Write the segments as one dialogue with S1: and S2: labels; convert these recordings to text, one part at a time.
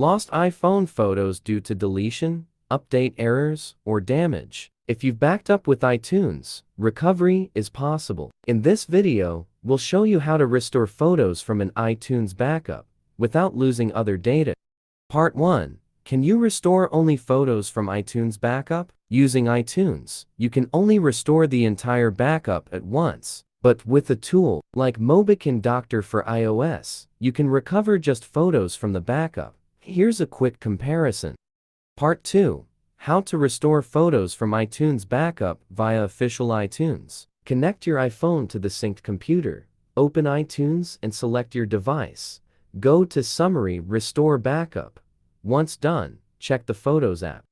S1: Lost iPhone photos due to deletion, update errors, or damage. If you've backed up with iTunes, recovery is possible. In this video, we'll show you how to restore photos from an iTunes backup without losing other data. Part 1. Can you restore only photos from iTunes backup? Using iTunes, you can only restore the entire backup at once. But with a tool like Mobican Doctor for iOS, you can recover just photos from the backup. Here's a quick comparison. Part 2. How to restore photos from iTunes backup via official iTunes. Connect your iPhone to the synced computer. Open iTunes and select your device. Go to Summary, Restore Backup. Once done, check the Photos app.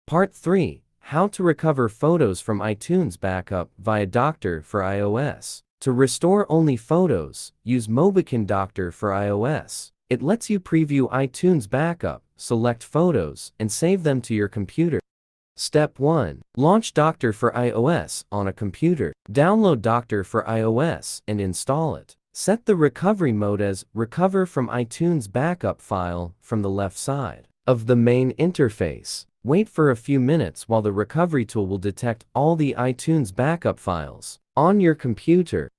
S1: Part 3. How to recover photos from iTunes backup via Doctor for iOS. To restore only photos, use Mobican Doctor for iOS. It lets you preview iTunes backup, select photos, and save them to your computer. Step 1. Launch Doctor for iOS on a computer. Download Doctor for iOS and install it. Set the recovery mode as Recover from iTunes Backup File from the left side of the main interface. Wait for a few minutes while the recovery tool will detect all the iTunes backup files on your computer.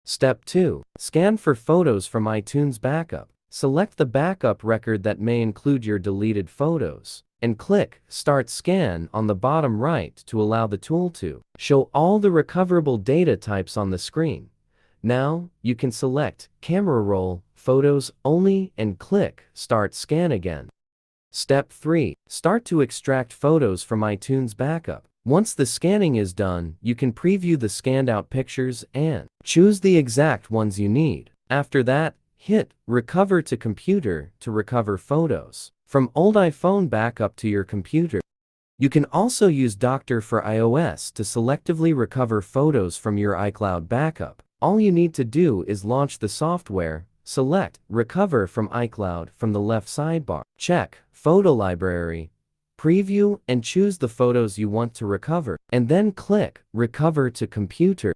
S1: Step 2. Scan for photos from iTunes backup. Select the backup record that may include your deleted photos, and click Start Scan on the bottom right to allow the tool to show all the recoverable data types on the screen. Now, you can select Camera Roll, Photos Only, and click Start Scan again. Step 3. Start to extract photos from iTunes backup. Once the scanning is done, you can preview the scanned out pictures and choose the exact ones you need. After that, hit Recover to Computer to recover photos from old iPhone backup to your computer. You can also use Doctor for iOS to selectively recover photos from your iCloud backup. All you need to do is launch the software, select Recover from iCloud from the left sidebar, check Photo Library, preview and choose the photos you want to recover, and then click Recover to Computer.